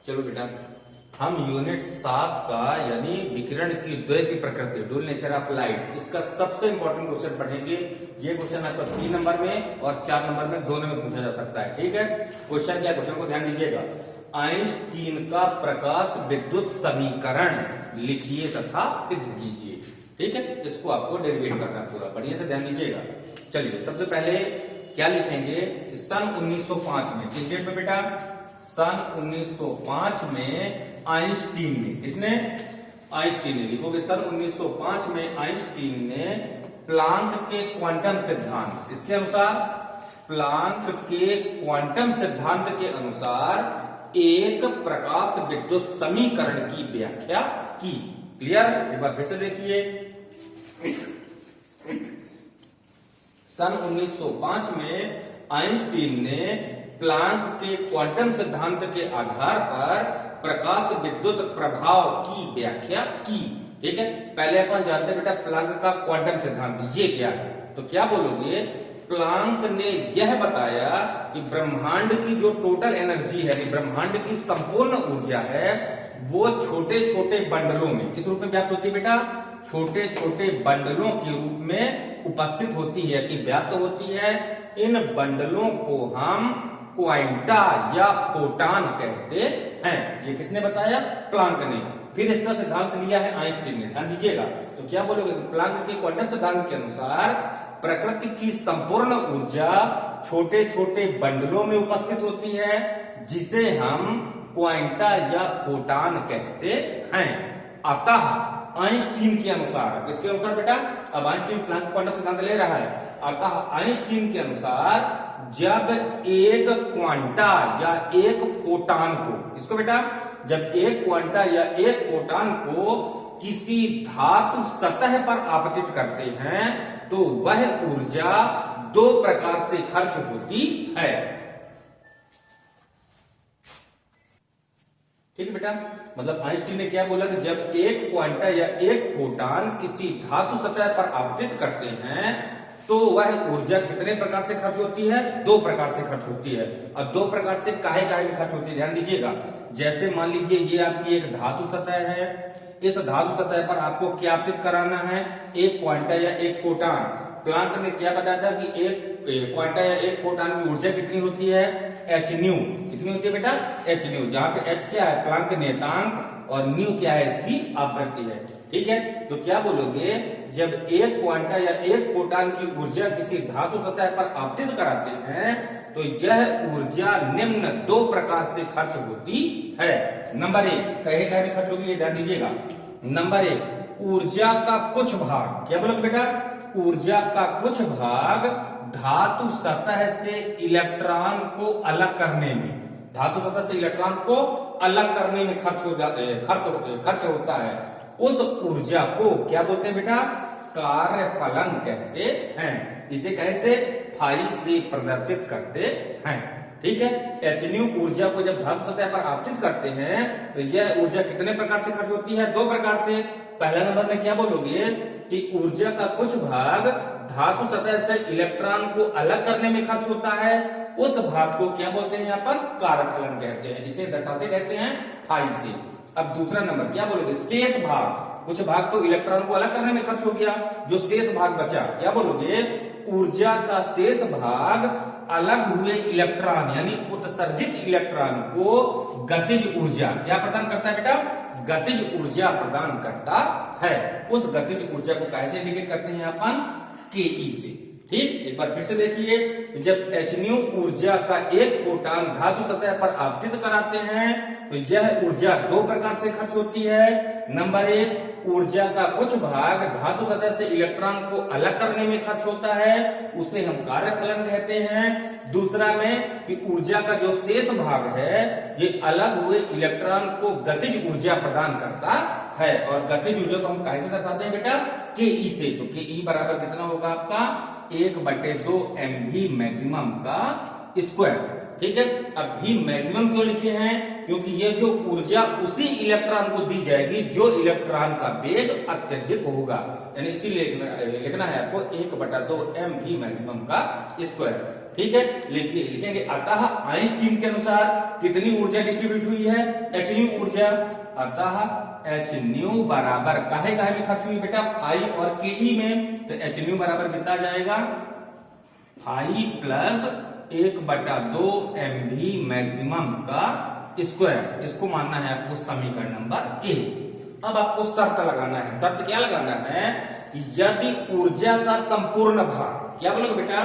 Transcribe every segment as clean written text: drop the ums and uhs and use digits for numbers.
चलो बेटा, हम यूनिट 7 का यानी विकिरण की द्वैत प्रकृति, डुअल नेचर ऑफ लाइट, इसका सबसे इंपॉर्टेंट क्वेश्चन पढ़ेंगे। ये क्वेश्चन आपका 3 नंबर में और 4 नंबर में दोनों में पूछा जा सकता है। ठीक है, क्वेश्चन क्या, क्वेश्चन को ध्यान दीजिएगा। आइंस्टीन का प्रकाश विद्युत समीकरण लिखिए तथा सिद्ध कीजिए। ठीक है, इसको आपको डेरिवेट करना है पूरा, बढ़िया से ध्यान दीजिएगा। चलिए, सबसे पहले क्या लिखेंगे, सन 1905 में, किस डेट में बेटा, सन 1905 में आइंस्टीन ने, किसने, आइंस्टीन ने, लिखोगे सन 1905 में आइंस्टीन ने प्लांक के क्वांटम सिद्धांत, इसके अनुसार, प्लांक के क्वांटम सिद्धांत के अनुसार एक प्रकाश विद्युत समीकरण की व्याख्या की। क्लियर, एक बार फिर से देखिए। सन 1905 में आइंस्टीन ने प्लांक के क्वांटम सिद्धांत के आधार पर प्रकाश विद्युत प्रभाव की व्याख्या की। ठीक है, पहले अपन जानते हैं बेटा प्लांक का क्वांटम सिद्धांत ये क्या है, तो क्या बोलोगे, प्लांक ने यह बताया कि ब्रह्मांड की जो टोटल एनर्जी है, ब्रह्मांड की संपूर्ण ऊर्जा है, वो छोटे छोटे बंडलों में, किस रूप में व्याप्त होती है बेटा, छोटे छोटे बंडलों के रूप में उपस्थित होती है, कि व्याप्त होती है। इन बंडलों को हम क्वांटा या फोटान कहते हैं। ये किसने बताया, प्लांक ने। फिर इसका सिद्धांत लिया है आइंस्टीन ने, ध्यान दीजिएगा। तो क्या बोलोगे, प्लांक के क्वांटम सिद्धांत के अनुसार प्रकृति की संपूर्ण ऊर्जा छोटे छोटे बंडलों में उपस्थित होती है, जिसे हम क्वांटा या फोटान कहते हैं। अतः आइंस्टीन के अनुसार, किसके अनुसार बेटा, अब आइंस्टीन प्लांक क्वांटम सिद्धांत ले रहा है। अतः आइंस्टीन के अनुसार जब एक क्वांटा या एक फोटान को, इसको बेटा, जब एक क्वांटा या एक फोटान को किसी धातु सतह पर आपतित करते हैं, तो वह ऊर्जा दो प्रकार से खर्च होती है। ठीक है बेटा, मतलब आइंस्टीन ने क्या बोला कि जब एक क्वांटा या एक फोटान किसी धातु सतह पर आपतित करते हैं, तो वह ऊर्जा कितने प्रकार से खर्च होती है, दो प्रकार से खर्च होती है। अब दो प्रकार से काहे काहे में खर्च होती है, ध्यान दीजिएगा। जैसे मान लीजिए ये आपकी एक धातु सतह है, इस धातु सतह पर आपको क्या आपतित कराना है, एक क्वांटा या एक फोटान। प्लांक ने क्या बताया था कि एक क्वांटा या एक फोटान की ऊर्जा कितनी होती है, एच न्यू। कितनी होती है बेटा, एच न्यू, जहां पे एच क्या है, प्लांक नियतांक, और न्यू क्या है, इसकी आवृत्ति है। ठीक है, तो क्या बोलोगे, जब एक क्वांटा या एक फोटान की ऊर्जा किसी धातु सतह पर आपतित कराते हैं, तो यह ऊर्जा निम्न दो प्रकार से खर्च होती है। नंबर 1, कहे कहे में खर्च होगी, ये ध्यान दीजिएगा। नंबर 1, ऊर्जा का कुछ भाग, क्या बोलोगे बेटा, ऊर्जा का कुछ भाग धातु सतह से इलेक्ट्रॉन को अलग करने में, धातु सतह से इलेक्ट्रॉन को अलग करने में खर्च होता है। उस ऊर्जा को क्या बोलते हैं बेटा, कार्यफलन कहते हैं। इसे कैसे, फाई से प्रदर्शित करते हैं। ठीक है, एच न्यू ऊर्जा को जब धातु सतह पर आपतित करते हैं, तो यह ऊर्जा कितने प्रकार से खर्च होती है, दो प्रकार से। पहला नंबर में क्या बोलोगे कि ऊर्जा का कुछ भाग धातु सतह से इलेक्ट्रॉन को अलग करने में खर्च होता है, उस भाग को क्या बोलते हैं, यहाँ पर कार्यफलन कहते हैं। इसे दर्शाते कैसे हैं, फाई से। अब दूसरा नंबर क्या बोलोगे, शेष भाग, कुछ भाग तो इलेक्ट्रॉन को अलग करने में खर्च हो गया, जो शेष भाग बचा, क्या बोलोगे, ऊर्जा का शेष भाग अलग हुए इलेक्ट्रॉन यानी उत्सर्जित इलेक्ट्रॉन को गतिज ऊर्जा क्या प्रदान करता है बेटा, गतिज ऊर्जा प्रदान करता है। उस गतिज ऊर्जा को कैसे इंडिकेट करते हैं अपन, के से। ठीक, एक बार फिर से देखिए, जब एच न्यू ऊर्जा का एक फोटान धातु सतह पर आपतित कराते हैं, तो यह ऊर्जा दो प्रकार से खर्च होती है। नंबर 1, ऊर्जा का कुछ भाग धातु सतह से इलेक्ट्रॉन को अलग करने में खर्च होता है, उसे हम कार्यफलन कहते हैं। दूसरा में कि ऊर्जा का जो शेष भाग है, ये अलग हुए इलेक्ट्रॉन को गतिज ऊर्जा प्रदान करता है। और गतिज ऊर्जा को हम कैसे दर्शाते हैं बेटा, के से। तो के बराबर कितना होगा आपका, 1/2 mv मैक्सिमम का स्क्वायर। ठीक है, अब भी मैक्सिमम क्यों लिखे हैं, क्योंकि ये जो ऊर्जा उसी इलेक्ट्रॉन को दी जाएगी जो इलेक्ट्रॉन का वेग अत्यधिक होगा, यानी इसीलिए लिखना है आपको 1/2 mv मैक्सिमम का स्क्वायर। ठीक है, लिखेंगे अतः आइंस्टीन के अनुसार कितनी ऊर्जा डिस्ट्रीब्यूट हुई है, एच न्यू ऊर्जा। अतः एच न्यू बराबर काहे में खर्च हुई बेटा, फाई और के ई में, तो एच न्यू बराबर कितना आ जाएगा, फाई प्लस 1/2 MV मैक्सिमम का स्क्वायर। इसको मानना है आपको समीकरण नंबर ए। अब आपको शर्त लगाना है, शर्त क्या लगाना है, यदि ऊर्जा का संपूर्ण भाग, क्या बोलोगे बेटा,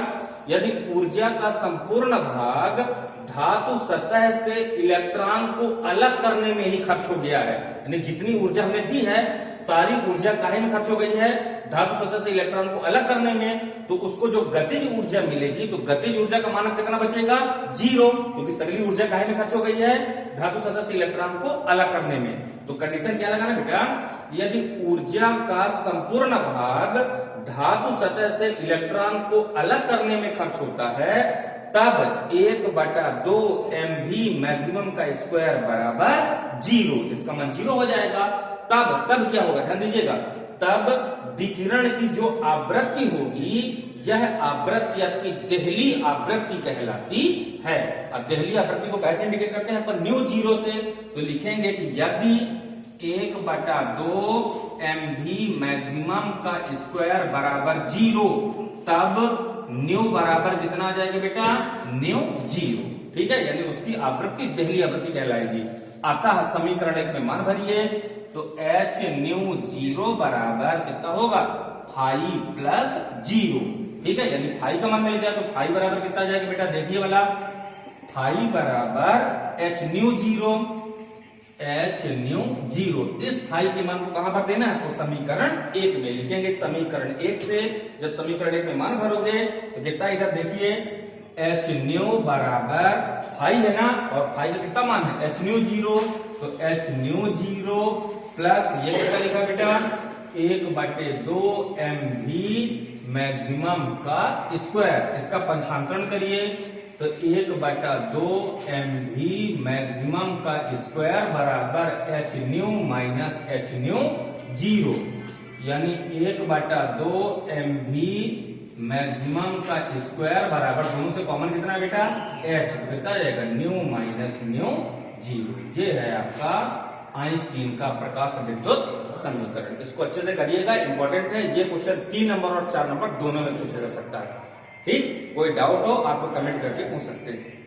यदि ऊर्जा का संपूर्ण भाग धातु सतह से इलेक्ट्रॉन को अलग करने में ही खर्च हो गया है, यानी जितनी ऊर्जा हमने दी है सारी ऊर्जा काहे में खर्च हो गई है, धातु सतह से इलेक्ट्रॉन को अलग करने में, तो उसको जो गतिज ऊर्जा मिलेगी, तो गतिज ऊर्जा का मान कितना बचेगा, 0, क्योंकि सगली ऊर्जा काहे में खर्च हो गई है, धातु सतह से इलेक्ट्रॉन को अलग करने में। तो कंडीशन क्या लगाना बेटा, यदि ऊर्जा का संपूर्ण भाग धातु सतह से इलेक्ट्रॉन को अलग करने में खर्च होता है, तब 1/2 MV मैक्सिमम का स्क्वायर बराबर 0, इसका मान 0 हो जाएगा। तब क्या होगा, ध्यान दीजिएगा, तब विकिरण की जो आवृत्ति होगी, यह आवृत्ति आपकी देहली आवृत्ति कहलाती है। अब देहली आवृत्ति को कैसे इंडिकेट करते हैं अपन, न्यू 0 से, तो लिखेंगे कि यदि 1/2 MV मैक्सिमम का स्क्वायर बराबर 0, तब न्यू बराबर कितना आ जाएगा बेटा, न्यू 0, ठीक है, यानी उसकी आवृत्ति देहली आवृत्ति कहलाएगी। अतः समीकरण 1 में मान भरिए, तो एच न्यू 0 बराबर कितना होगा, फाई प्लस 0, ठीक है, यानी फाई का मान मिल गया, तो फाई बराबर कितना आ जाएगा बेटा, देखिए वाला, फाई बराबर एच न्यू 0, एच न्यू 0, इस फाई के मान को कहां भर देना है, तो समीकरण 1 में लिखेंगे। समीकरण 1 से जब समीकरण 1 में मान भरोगे तो कितना, इधर देखिए, एच न्यू बराबर फाई है ना, और फाई का कितना मान है, एच न्यू 0, तो एच न्यू 0 प्लस ये कितना लिखा बेटा, 1/2 MV मैक्सिमम का स्क्वायर, इसका पंचांतरण करिए, तो 1/2 MV मैक्सिमम का स्क्वायर बराबर H new minus H new 0, यानी 1/2 MV मैक्सिमम का स्क्वायर बराबर, दोनों से कॉमन कितना है बेटा, एच, कितना आ जाएगा, न्यू माइनस न्यू 0। ये है आपका आइंस्टीन का प्रकाश विद्युत समीकरण। इसको अच्छे से करिएगा, इंपॉर्टेंट है ये क्वेश्चन, 3 नंबर और 4 नंबर दोनों में पूछा जा सकता है। ठीक, कोई डाउट हो आपको कमेंट करके पूछ सकते हैं।